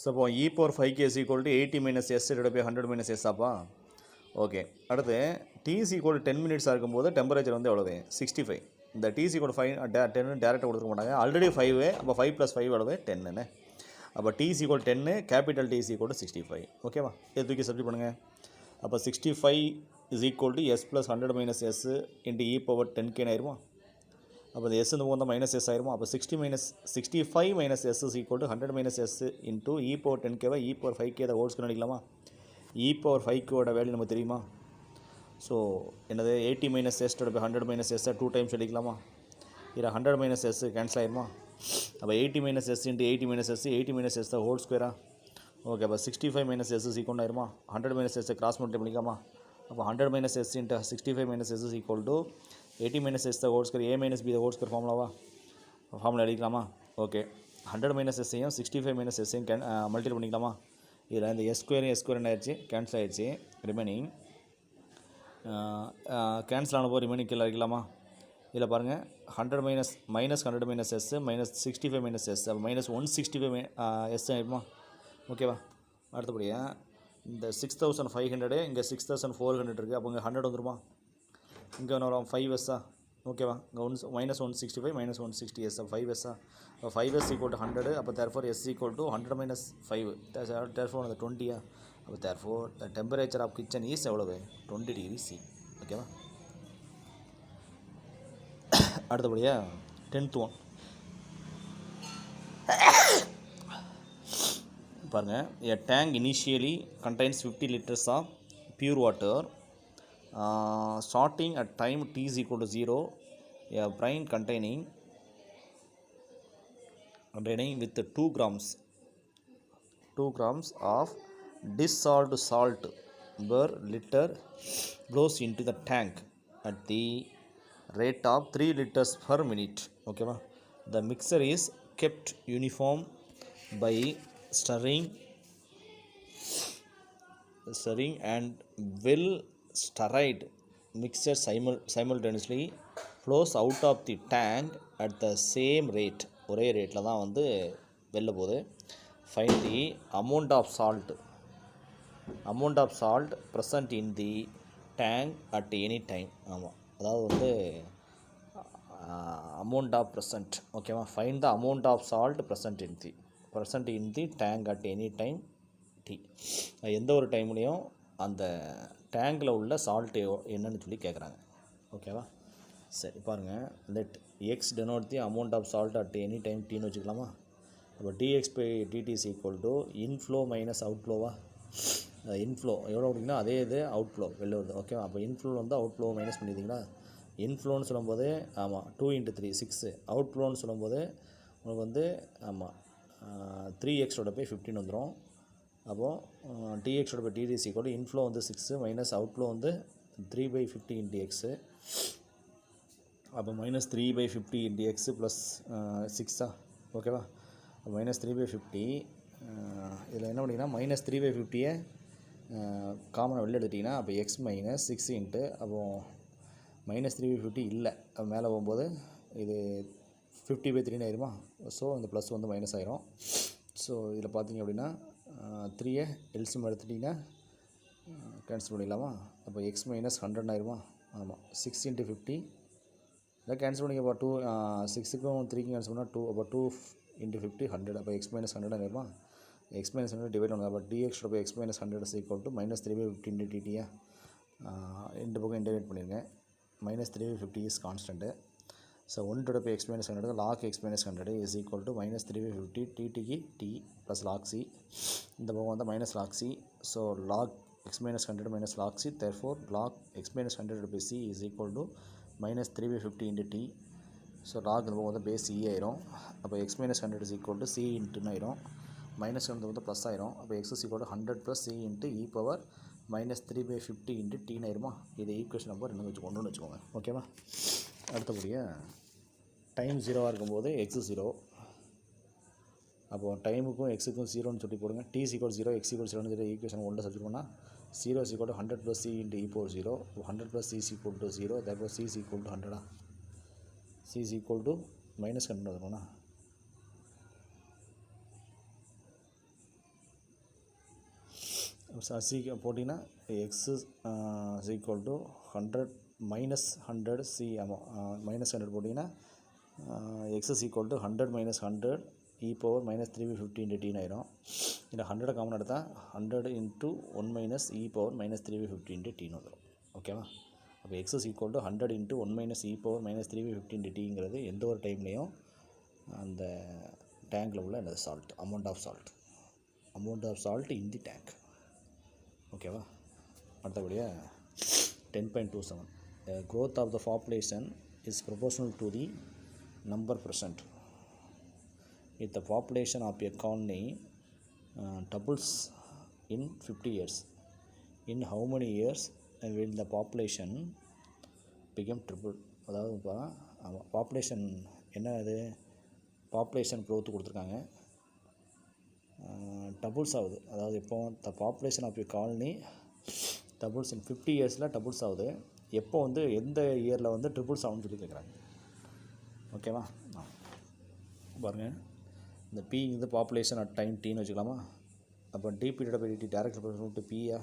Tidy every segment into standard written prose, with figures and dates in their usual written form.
So இப்போ இ power 5k is equal to 80 minus S divide by 100 minus S ஆப்பா. Okay, அடுத்து T is equal 10 மினிட்ஸாக இருக்கும்போது temperature வந்து எவ்வளவு 65. இந்த டி இஸ் ஈக்குவல் 5 10 டேரெக்டாக கொடுத்துக்க மாட்டாங்க, ஆல்ரெடி 5. அப்போ 5 + 5 எவ்வளவு 10. அப்போ t is equal 10, capital T is equal to 65. ஓகேவா, இது தூக்கி சப்ஸ்டிட் பண்ணுங்கள். அப்போ 65 is equal to S plus 100 minus S into E power 10k ஆயிருமா. அப்போ இந்த எஸ் இந்த போது மைனஸ் எஸ் ஆயிருமா. அப்போ 65 minus S is equal to 100 minus S into E power 10k e power 5k அதை ஹோல் ஸ்கொயர் அடிக்கலாமா. இ பவர் 5kோட வேல்யூ நமக்கு தெரியுமா. ஸோ என்னது 80 minus S divide by 100 minus S 2 times அடிக்கலாமா. இதில் 100 மைனஸ் எஸ் கேன்சல் ஆயிருமா. அப்போ 80 minus S into 80 minus S 80 minus S தான் ஹோல் ஸ்கொயரா. ஓகே, அப்போ 65 மைனஸ் எஸ் இஸ் ஈக்குவல் ஆயிருமா. 100 மைனஸ் எஸ் கிராஸ் மல்டிப்ளை பண்ணிக்கலாமா. அப்போ 100 minus S into 65 minus S is equal to 80 minus S the whole square A minus B the whole square formula அடிக்கலாமா. Okay, 100 minus எஸ்ஸையும் 65 minus எஸ்ஸையும் multiply பண்ணிக்கலாமா. இதில் இந்த S square என்ன ஆயிடுச்சு, கேன்சல் ஆயிடுச்சு. ரிமைனிங் கேன்சல் ஆனப்போ ரிமைனிங் கீழே அடிக்கலாமா. இதில் பாருங்கள் 100 minus 100 minus S minus 65 minus S, அப்போ மைனஸ் 165 எஸ் ஆகிடுமா. ஓகேவா, அடுத்தபடியாக இந்த 6500 இங்கே 6400 இருக்குது. அப்போ இங்கே 100 வந்துருமா. இங்கே என்ன வரும் 5s. ஓகேவா, இங்கே மைனஸ் 165 மைனஸ் 160 எஸ், 5s. அப்போ 5s ஈக்குவல் டு 100. அப்போ therefore S equal to 100 minus 5, therefore அந்த 20. அப்போ therefore the temperature of kitchen is எவ்வளவு 20 டிகிரி சி. ஓகேவா, அடுத்தபடியாக 10th ஒன் பாருங்கள். a tank initially contains 50 liters of pure water. Starting at time t is equal to 0, a brine containing with 2 grams of dissolved salt per liter goes into the tank at the rate of 3 liters per minute. Okay, the mixture is kept uniform by stirring and well stirred mixture simultaneously flows out of the tank at the same rate. ஒரே ரேட்டில் தான் வந்து வெளில போகுது. Find the amount of salt present in the tank at any time. ஆமாம், அதாவது வந்து amount of present. ஓகேவா, find the amount of salt present in the tank at any time t. எந்த ஒரு டைம்லேயும் அந்த டேங்கில் உள்ள சால்ட் என்னன்னு சொல்லி கேட்குறாங்க. ஓகேவா, சரி பாருங்கள். Let X denote the amount of salt at any time டீன்னு வச்சுக்கலாமா. அப்போ dx by dt is equal to inflow minus அவுட்ஃப்ளோவா. இன்ஃப்ளோ எவ்வளோ அப்படின்னா அதே இது அவுட்ஃப்ளோ வெளில வருது. ஓகேவா, அப்போ இன்ஃப்ளோ வந்து அவுட்ஃப்ளோ மைனஸ் பண்ணிட்டீங்களா. இன்ஃப்ளோன்னு சொல்லும்போது ஆமாம் 2 × 3 6. அவுட்ஃப்ளோன்னு சொல்லும்போது உங்களுக்கு வந்து ஆமாம் 3x பை 15 வந்துடும். அப்போது dx by dt is equal to inflow வந்து 6 மைனஸ் அவுட்ஃப்ளோ வந்து 3/50 × x. அப்போ மைனஸ் 3/50 × x ப்ளஸ் 6. ஓகேவா, மைனஸ் 3/50. இதில் என்ன பண்ணிங்கன்னா மைனஸ் 3/50 காமனாக வெளில எடுத்திங்கன்னா அப்போ எக்ஸ் மைனஸ் 6 இன்ட்டு அப்போது மைனஸ் 3/50 இல்லை, அப்போ மேலே போகும்போது இது 50/3 ஆயிருமா. ஸோ இந்த ப்ளஸ் வந்து மைனஸ் ஆயிரும். ஸோ இதில் பார்த்தீங்க அப்படின்னா 3 எல்சிஎம் எடுத்துட்டிங்கன்னா கேன்சல் பண்ணிடலாமா. அப்போ எக்ஸ் மைனஸ் 100 ஆயிருமா. ஆமாம், 6 × 50 இதை கேன்சல் பண்ணிக்க. அப்போ 2 6க்கும் 3க்கும் கேன்சல் பண்ணால் 2. அப்போ 2 × 50 100. அப்போ எக்ஸ் மைனஸ் 100 ஆயிருமா. எக்ஸ் மைனஸ் 100 டிவைட் பண்ணுங்க. அப்போ dx by X minus 100 is equal to minus 3/50 × dt. ரெண்டு பக்கம் இன்டகிரேட் பண்ணிடுங்க. Minus 3/50 is constant. So 1 by X minus 100 log X minus 100 is equal to minus 3/50 டிடிக்கு டி ப்ளஸ் லாக் சி. இந்த பக்கம் வந்து minus log C. So log X minus 100 minus log C, therefore log X minus 100 by C is equal to minus 3/50 × D. So log இந்த பக்கம் வந்து base E ஆயிரும். அப்போ X minus 100 is equal to C இன்ட்டுன்னு ஆயிரும். Minus வந்து plus ஆயிரும். அப்போ X is equal to 100 + C into E power minus 3/50 × டீன்னு ஆயிருமா. இது ஈக்குவேஷன் நம்பர் ஒன்றுன்னு வச்சுக்கோங்க. ஓகேவா, அடுத்தபடியாக டைம் 0 இருக்கும்போது எக்ஸு 0. அப்போது டைமுக்கும் எக்ஸுக்கும் 0ன்னு சொல்லி போடுங்க. டி = 0 x = 0ன்னு சொல்லி ஈக்குவேஷன் 1 சப்ஸ்டிட் பண்ணால் 0 = 100 + c × e power 0. 100 + c = 0. therefore c = 100. c = -100 வரும்னா சி போட்டிங்கன்னா X is equal to 100 minus 100 C ஆமாம் மைனஸ் 100 போட்டிங்கன்னா X is equal to 100 minus 100 E power minus 350 into டின்னு ஆயிரும். இல்லை 100 காமன் எடுத்தால் 100 into 1 minus E power minus 350 into டின்னு வந்துடும். ஓகேவா? அப்போ X is equal to 100 into 1 minus E power minus 350 into டிங்கிறது எந்த ஒரு டைம்லேயும் அந்த டேங்கில் உள்ள அந்த salt amount of salt in the tank. ஓகேவா? அடுத்தபடியாக 10.27 growth of the population is proportional to the number present. If the population of a colony doubles in 50 years, in how many years will the population become triple? அதாவது இப்போ population என்ன அது population growth கொடுத்துருக்காங்க, doubles ஆகுது. அதாவது இப்போ the population of a colony doubles in 50 இயர்ஸில் doubles ஆகுது. எப்போ வந்து எந்த இயரில் வந்து ட்ரிபிள்ஸ் ஆகும்னு சொல்லி கேட்குறாங்க. ஓகேவா? பாருங்கள், இந்த பி இது பாப்புலேஷன் அட் டைம் டின்னு வச்சுக்கலாமா? அப்போ D P by DD direct proportional பியா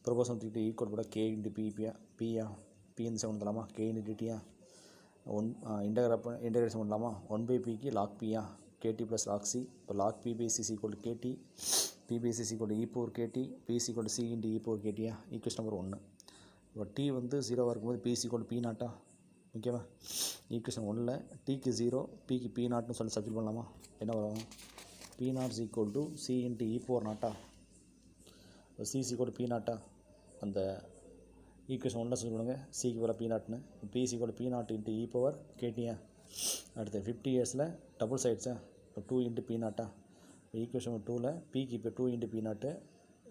ப்ரொபோஷனல் டிடி ஈக்குவல் கூட கே இன்ட்டு பியா பி இந்த செவன் பண்ணலாமா? கே இன்ட்டு டிடியா இன்டகிரேஷன் பண்ணலாமா? 1/pக்கு லாக் பியா கேடி ப்ளஸ் லாக் சி. இப்போ log P by C equal to K T, P by C equal to E power K T, P equal to C into E power கேடியா. Equation number 1. இப்போ T வந்து 0 இருக்கும்போது P equal to P நாட்டா. ஓகேவா? Equation 1ல் டிக்கு 0 பிக்கு B நாட்னு சொல்லி substitute பண்ணலாமா? என்ன வரும்? P not equal to C into E power நாட்டா. இப்போ சி ஈக்குவல் டு பி நாட்டா. அந்த ஈக்குவேஷன் 1ல் சொல்லி பண்ணுங்க, சிக்கு போகிற பி நாட்னு. P equal to P not into E power கேடியா. அடுத்து 50 இயர்ஸில் டபுள் சைட்ஸா. இப்போ 2 இன்ட்டு பி நாட்டா. இப்போ ஈக்குவேஷன் 2ல் பிக்கு இப்போ 2 இன்ட்டு பி நாட்டு,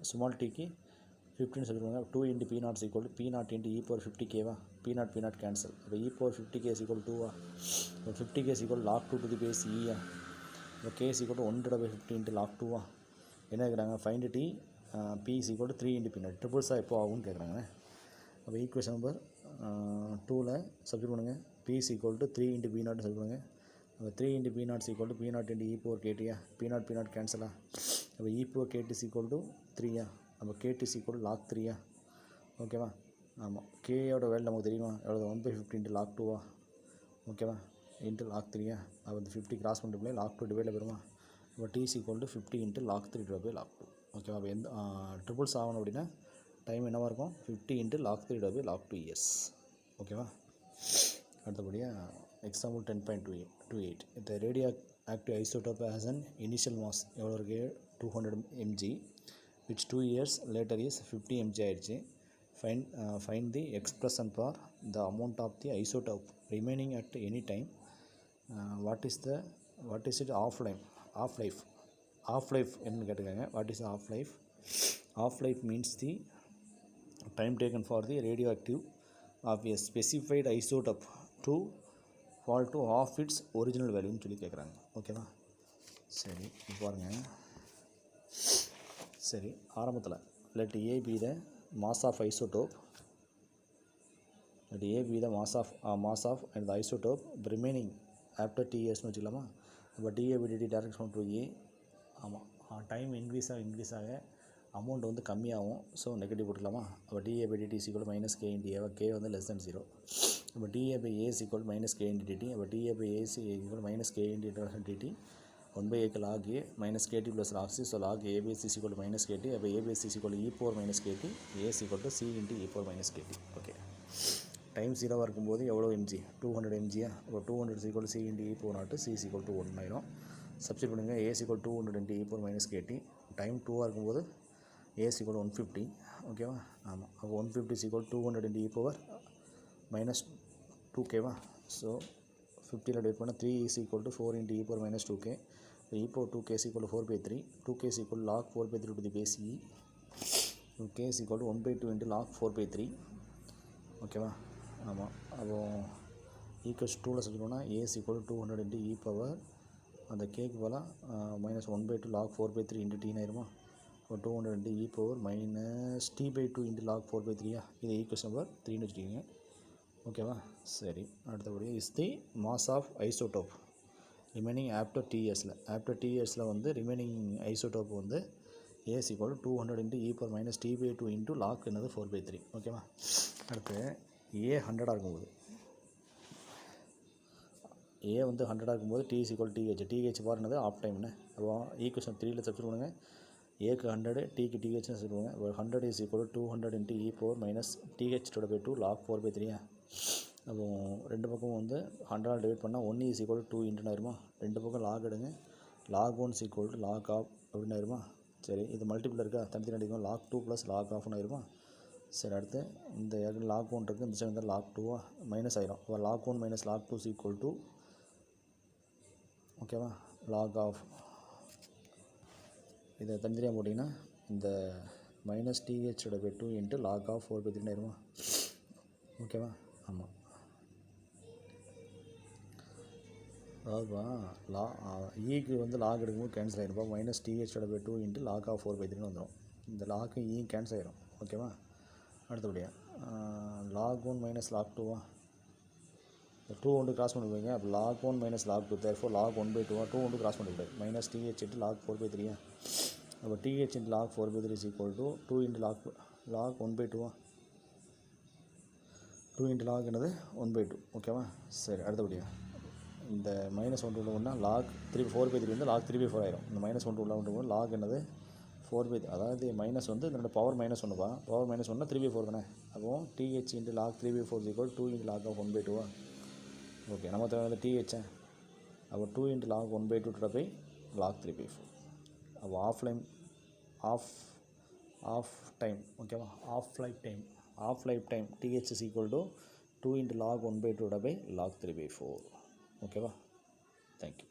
ஸ்மால் டிக்கு 15 சொல்லிடுவாங்க. 2 into P not equal to P not into E power 50 கேவா. P naught cancel. இப்போ இ பவர் 50 கேஸ் ஈக்குவல் 2வா. இப்போ 50 k's equal log 2 to the base ஈயா. இப்போ k's equal to 1/50 into log 2வா. என்ன கேட்குறாங்க? Find t P equal to 3 into P naught. ட்ரிபிள்ஸாக எப்போ ஆகும்னு கேட்குறாங்க. அப்போ ஈக்குவேஷன் நம்பர் 2ல் சப்ஸ்டிட்யூட் பண்ணுங்கள். P equal to 3 into P naught substitute பண்ணுங்கள். அப்போ 3 into P not equal to P not into E power கேடியா. பி நாட் கேன்சலா. அப்போ e power k t equal to 3யா. அப்போ கேடி ஈக்குவல் டு லாக் 3யா. ஓகேவா? ஆமாம், கேயோட வேல்யூ நமக்கு தெரியுமா? எவ்வளோ? 1/50 இன்ட்டு லாக் 2வா. ஓகேவா? இன்ட்டு லாக் 3யா. அப்போ இந்த 50 கிராஸ் பண்ணிட்டு லாக் 2 டிவைடில் பெறுமா? இப்போ t equal to 50 into log 3 divide by log 2. ஓகேவா? அப்போ எந்த ட்ரிபிள்ஸ் ஆகணும் அப்படின்னா டைம் என்னவாக இருக்கும்? 50 into log 3 divide by log 2 years. ஓகேவா? அடுத்தபடியாக எக்ஸாம்பிள் 10.28 இந்த radioactive isotope has an initial mass எவ்வளோ இருக்குது? 200 mg, which 2 years later is 50 mg ஆயிடுச்சு. Find the expression for the amount of the isotope remaining at any time. What is it half life என்னன்னு கேட்டுக்காங்க. What is half life means the time taken for the radioactive of a specified isotope to fall to half its original value ன்னு சொல்லி கேட்குறாங்க. ஓகேவா? சரி, பாருங்கள். சரி, ஆரம்பத்தில் let A be the mass of isotope, let A be the mass of and the isotope remaining after T years னு வச்சுக்கலாமா? அப்போ d a by DD direct form to a. ஆமாம், டைம் இன்க்ரீஸ் ஆக அமௌண்ட் வந்து கம்மியாகும். ஸோ நெகட்டிவ் போட்டுக்கலாமா? அப்போ d a by d t equal minus k into a. K வந்து லெஸ் தென் 0. அப்போ d a by a equal minus k into d t. அப்போ d a by a equal minus k into d t 1/a log a minus kt plus log c. So log a by c is equal to minus kt. அப்போ a by c is equal to e power minus kt. a is equal to c into e power minus kt. Okay, time 0வாக இருக்கும்போது எவ்வளோ mg? 200 mgயா. அப்போ 200 is equal to c into e power நாட்டு, c is equal to 1 ஆயிரும். Substitute பண்ணுங்கள். a is equal to 200 into e power minus kt. Time 2வாக இருக்கும்போது a is equal to 150. ஓகேவா? ஆமாம், அப்போ 150 is equal to 200 into e power minus 2kவா. So 50ல் டிவைட் பண்ணால் 3 is equal to 4 into e power minus 2k. e power 2k is equal to 4/3. 2k is equal to log 4/3 to the base e. k is equal to 1/2 into log 4/3. ஓகேவா? ஆமாம், அப்போ equals 2ல் சொல்லிக்கணும்னா a is equal to 200 into e power அந்த கேக்கு போல் minus 1/2 log 4/3 into t ஆயிருமா? இப்போ 200 into e power minus t/2 into log 4/3யா. இது equation number 3ன்னு வச்சுக்கிங்க. ஓகேவா? சரி, அடுத்தபடி is the mass of isotope remaining after t இயர்ஸில் வந்து ரிமைனிங் ஐசோடோப் வந்து a is equal 200 into E power minus t by 2 into log என்னது 4/3 ஓகேவா. அடுத்து ஏ 100 இருக்கும்போது ஏ வந்து 100 இருக்கும்போது டி இஸ் ஈக்குவல் டிஹெச் பார் என்னது ஆஃப் டைம்னு. அப்போ ஈக்குவேஷன் 3ல் சப்ஸ்டிட் பண்ணுங்க. ஏக்கு 100 டிக்கு டிஹெச்னு சொல்லுவாங்க. 100 is equal 200 into E power minus டிஹெச்/2 லாக் 4/3. அப்போ ரெண்டு பக்கம் வந்து 100 டிவைட் பண்ணால் 1 இஸ் ஈக்குவல் 2 இன்ட்டுன்னு ஆயிருமா. ரெண்டு பக்கம் லாக் எடுங்க. Log 1 is equal to log of அப்படின்னு ஆயிருமா. சரி, இது மல்டிபிள் இருக்கா, தனித்தனி அடிக்கும். லாக் 2 ப்ளஸ் லாக் ஆஃப்னு ஆயிருமா. சரி, அடுத்து இந்த லாக் 1 இருக்குது, இந்த சைடு லாக் 2 மைனஸ் ஆயிரும். இப்போ log 1 minus log 2 is equal to ஓகேவா லாக் ஆஃப். இதை தனித்தனியாக போட்டிங்கன்னா இந்த மைனஸ் டிஹெச்/2 இன்ட்டு லாக் ஆஃப் 4/3 ஆயிருமா. ஓகேவா. ஆமாம், அதாவதுப்பா ஈக்கு வந்து லாக் எடுக்கும்போது கேன்சல் ஆகிருப்பா. மைனஸ் டிஹெச்/2 இன்ட்டு லாக் ஆஃப் 4/3 வந்துடும். இந்த லாக்கு கேன்சல் ஆயிரும். ஓகேவா. அடுத்தபடியாக லாக் 1 மைனஸ் லாக் 2 இந்த 2 ஒன்று கிராஸ் பண்ணிவிடுவீங்க. அப்போ log 1 minus log 2 therefore log 1/2 2 ஒன்று கிராஸ் பண்ணிவிடுது. Minus t h into log 4/3. அப்போ DH into log 4/3 is equal to 2 into log 1/2 2 into log என்னது 1/2. ஓகேவா. சரி, அடுத்தபடியாக இந்த மைனஸ் 1 உள்ள ஒன்றா லாக் 4/3 வந்து லாக் 3/4 ஆயிரும். இந்த மைனஸ் 1 உள்ள ஒன்று லாக் என்னது 4/3. அதாவது மைனஸ் வந்து இதனோட பவர் -1 பவர் -1 3/4 தானே. அப்போ DH into log 3/4 is equal 2 into log of 1/2. Okay, நம்ம தேவை டிஹெச். அப்போ 2 இன்ட்டு லாக் 1/2 லாக் 3/4. அப்போ ஆஃப் டைம் ஓகேவா. Half life time t h is equal to 2 into log 1/2 log 3/4. ஓகேவா. தேங்க்யூ.